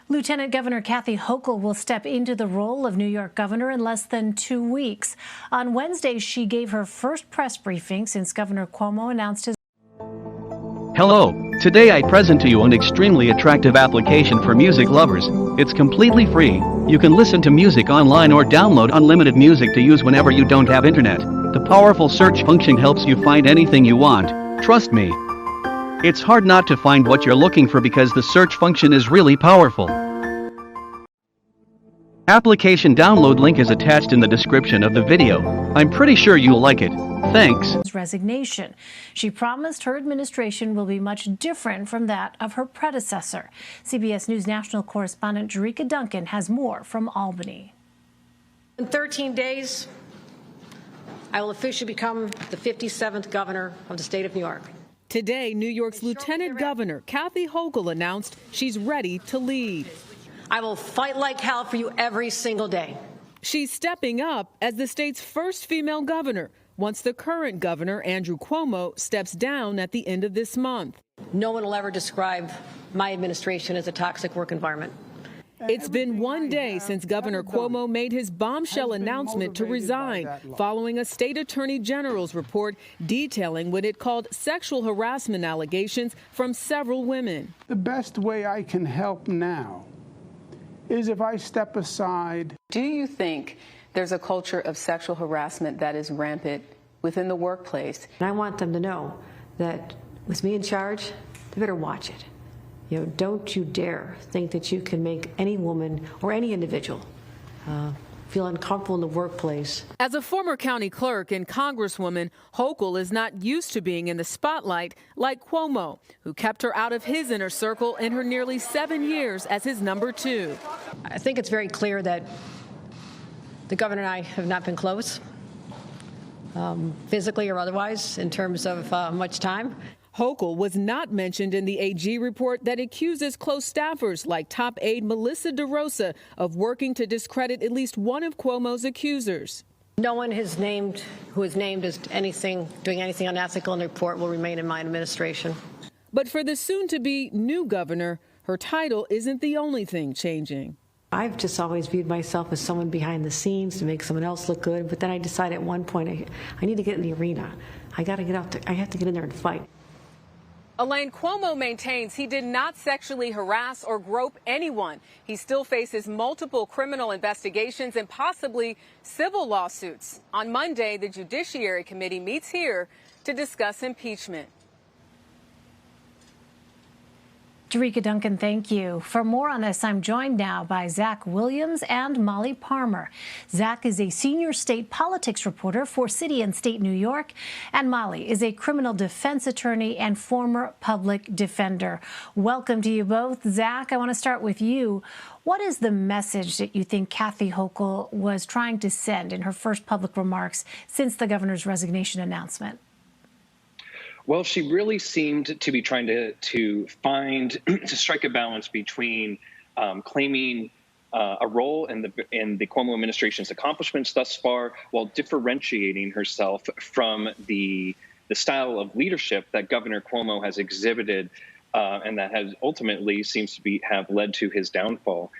Lieutenant Governor Kathy Hochul will step into the role of New York governor in less than 2 weeks. On Wednesday, she gave her first press briefing since Governor Cuomo announced his. Hello, today I present to you an extremely attractive application for music lovers. It's completely free. You can listen to music online or download unlimited music to use whenever you don't have internet. The powerful search function helps you find anything you want. Trust me. It's hard not to find what you're looking for because the search function is really powerful. Application download link is attached in the description of the video. I'm pretty sure you'll like it. Thanks. Resignation. She promised her administration will be much different from that of her predecessor. CBS News national correspondent Jericka Duncan has more from Albany. In 13 days, I will officially become the 57th governor of the state of New York. Today, New York's Lieutenant Governor Kathy Hochul announced she's ready to lead. I will fight like hell for you every single day. She's stepping up as the state's first female governor, once the current governor, Andrew Cuomo, steps down at the end of this month. No one will ever describe my administration as a toxic work environment. It's been 1 day since Governor Cuomo made his bombshell announcement to resign following a state attorney general's report detailing what it called sexual harassment allegations from several women. The best way I can help now is if I step aside. Do you think there's a culture of sexual harassment that is rampant within the workplace? And I want them to know that with me in charge, they better watch it. You know, don't you dare think that you can make any woman or any individual feel uncomfortable in the workplace. As a former county clerk and congresswoman, Hochul is not used to being in the spotlight like Cuomo, who kept her out of his inner circle in her nearly 7 years as his number 2. I think it's very clear that the governor and I have not been close, physically or otherwise, in terms of much time. Hochul was not mentioned in the AG report that accuses close staffers like top aide Melissa DeRosa of working to discredit at least one of Cuomo's accusers. No one who is named as doing anything unethical in the report will remain in my administration. But for the soon-to-be new governor, her title isn't the only thing changing. I've just always viewed myself as someone behind the scenes to make someone else look good. But then I decided at one point I need to get in the arena. I got to get out there. I have to get in there and fight. Elaine Quijano maintains he did not sexually harass or grope anyone. He still faces multiple criminal investigations and possibly civil lawsuits. On Monday, the Judiciary Committee meets here to discuss impeachment. Jericka Duncan, thank you. For more on this, I'm joined now by Zach Williams and Molly Parmer. Zach is a senior state politics reporter for City and State New York, and Molly is a criminal defense attorney and former public defender. Welcome to you both. Zach, I want to start with you. What is the message that you think Kathy Hochul was trying to send in her first public remarks since the governor's resignation announcement? Well, she really seemed to be trying to strike a balance between claiming a role in the Cuomo administration's accomplishments thus far, while differentiating herself from the style of leadership that Governor Cuomo has exhibited, and that has ultimately seems to have led to his downfall.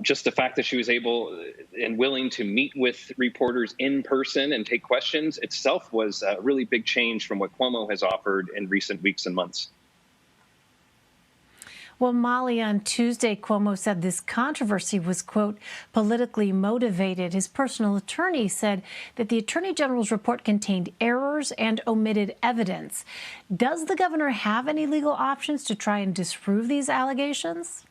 Just the fact that she was able and willing to meet with reporters in person and take questions itself was a really big change from what Cuomo has offered in recent weeks and months. Well, Molly, on Tuesday, Cuomo said this controversy was, quote, politically motivated. His personal attorney said that the Attorney General's report contained errors and omitted evidence. Does the governor have any legal options to try and disprove these allegations?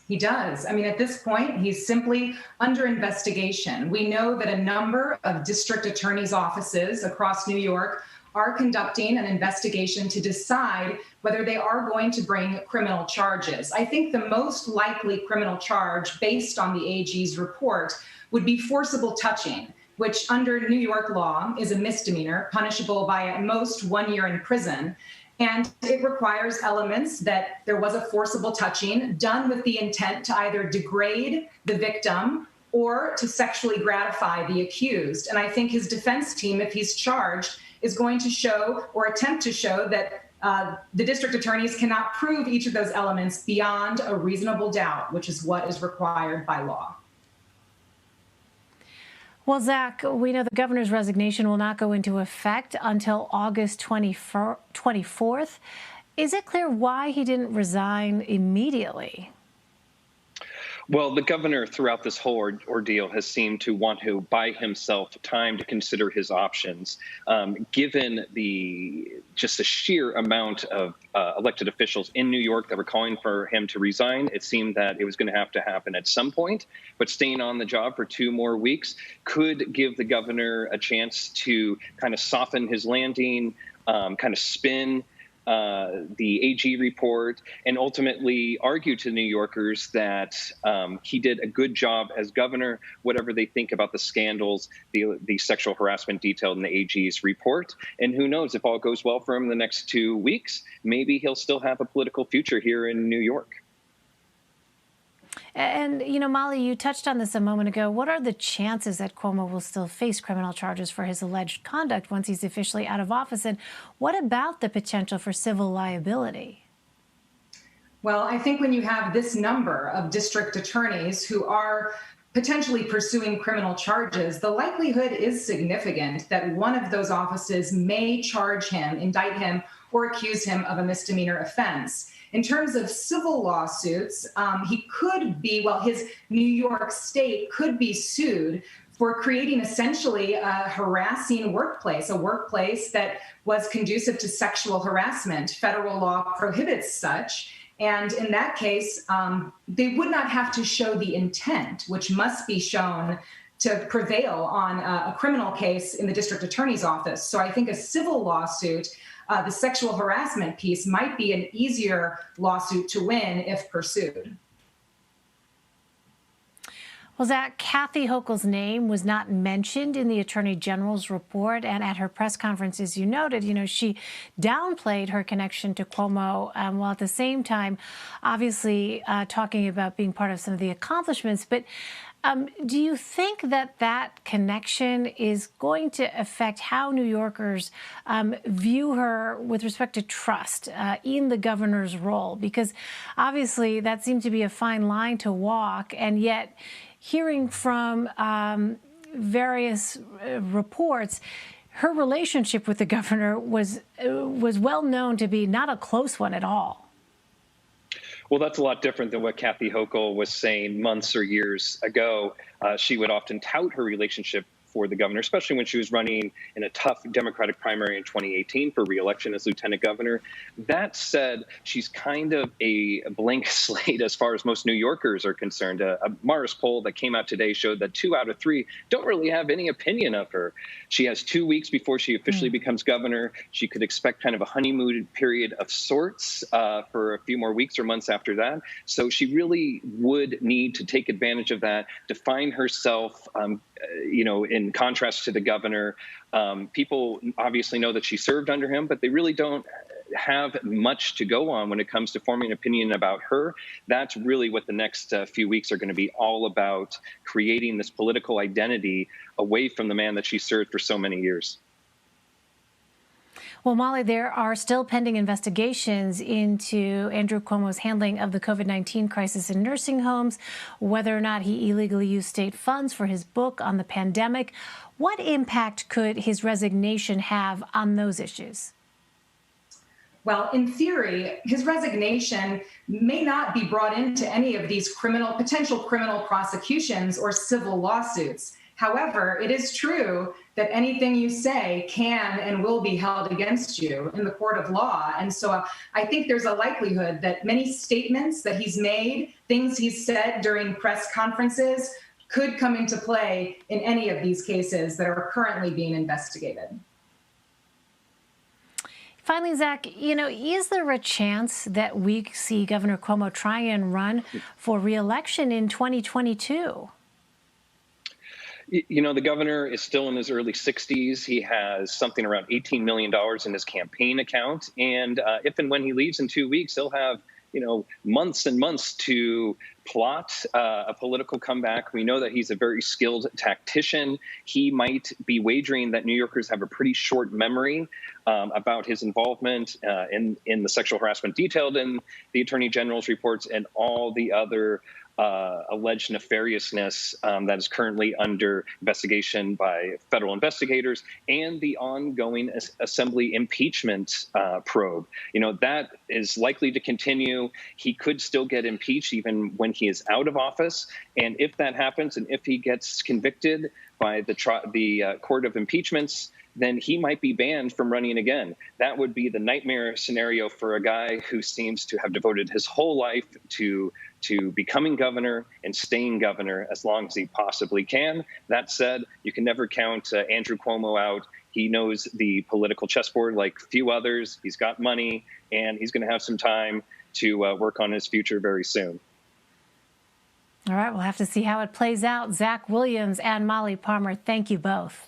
He does. I mean, at this point, he's simply under investigation. We know that a number of district attorneys' offices across New York are conducting an investigation to decide whether they are going to bring criminal charges. I think the most likely criminal charge based on the AG's report would be forcible touching, which under New York law is a misdemeanor, punishable by at most 1 year in prison. And it requires elements that there was a forcible touching done with the intent to either degrade the victim or to sexually gratify the accused. And I think his defense team, if he's charged, is going to show or attempt to show that the district attorneys cannot prove each of those elements beyond a reasonable doubt, which is what is required by law. Well, Zach, we know the governor's resignation will not go into effect until August 24th. Is it clear why he didn't resign immediately? Well, the governor throughout this whole ordeal has seemed to want to buy himself time to consider his options. Given just the sheer amount of elected officials in New York that were calling for him to resign, it seemed that it was going to happen at some point. But staying on the job for 2 more weeks could give the governor a chance to kind of soften his landing, kind of spin the AG report, and ultimately argue to New Yorkers that he did a good job as governor, whatever they think about the scandals, the sexual harassment detailed in the AG's report. And who knows, if all goes well for him in the next 2 weeks, maybe he'll still have a political future here in New York. And, you know, Molly, you touched on this a moment ago. What are the chances that Cuomo will still face criminal charges for his alleged conduct once he's officially out of office? And what about the potential for civil liability? Well, I think when you have this number of district attorneys who are potentially pursuing criminal charges, the likelihood is significant that one of those offices may charge him, indict him, or accuse him of a misdemeanor offense. In terms of civil lawsuits, he could be, his New York state could be sued for creating essentially a harassing workplace, a workplace that was conducive to sexual harassment. Federal law prohibits such. And in that case, they would not have to show the intent, which must be shown to prevail on a criminal case in the district attorney's office. So I think a civil lawsuit, the sexual harassment piece, might be an easier lawsuit to win if pursued. Well, Zach, Kathy Hochul's name was not mentioned in the Attorney General's report, and at her press conference, as you noted, she downplayed her connection to Cuomo, while at the same time, obviously talking about being part of some of the accomplishments. But do you think that that connection is going to affect how New Yorkers view her with respect to trust in the governor's role? Because obviously that seemed to be a fine line to walk, and yet hearing from various reports, her relationship with the governor was well known to be not a close one at all. Well, that's a lot different than what Kathy Hochul was saying months or years ago. She would often tout her relationship for the governor, especially when she was running in a tough Democratic primary in 2018 for re-election as lieutenant governor. That said, she's kind of a blank slate as far as most New Yorkers are concerned. A Mars poll that came out today showed that 2 out of 3 don't really have any opinion of her. She has 2 weeks before she officially becomes governor. She could expect kind of a honeymoon period of sorts for a few more weeks or months after that. So she really would need to take advantage of that, define herself, in contrast to the governor. People obviously know that she served under him, but they really don't have much to go on when it comes to forming an opinion about her. That's really what the next few weeks are going to be all about, creating this political identity away from the man that she served for so many years. Well, Molly, there are still pending investigations into Andrew Cuomo's handling of the COVID-19 crisis in nursing homes, whether or not he illegally used state funds for his book on the pandemic. What impact could his resignation have on those issues? Well, in theory, his resignation may not be brought into any of these potential criminal prosecutions or civil lawsuits. However, it is true that anything you say can and will be held against you in the court of law. And so I think there's a likelihood that many statements that he's made, things he's said during press conferences, could come into play in any of these cases that are currently being investigated. Finally, Zach, is there a chance that we see Governor Cuomo try and run for re-election in 2022? The governor is still in his early 60s. He has something around $18 million in his campaign account. And if and when he leaves in 2 weeks, he'll have, months and months to plot a political comeback. We know that he's a very skilled tactician. He might be wagering that New Yorkers have a pretty short memory about his involvement in the sexual harassment detailed in the Attorney General's reports and all the other alleged nefariousness that is currently under investigation by federal investigators, and the ongoing Assembly impeachment probe. That is likely to continue. He could still get impeached even when he is out of office. And if that happens, and if he gets convicted by the Court of Impeachments, then he might be banned from running again. That would be the nightmare scenario for a guy who seems to have devoted his whole life to becoming governor and staying governor as long as he possibly can. That said, you can never count Andrew Cuomo out. He knows the political chessboard like few others. He's got money, and he's going to have some time to work on his future very soon. All right, we'll have to see how it plays out. Zach Williams and Molly Parmer, thank you both.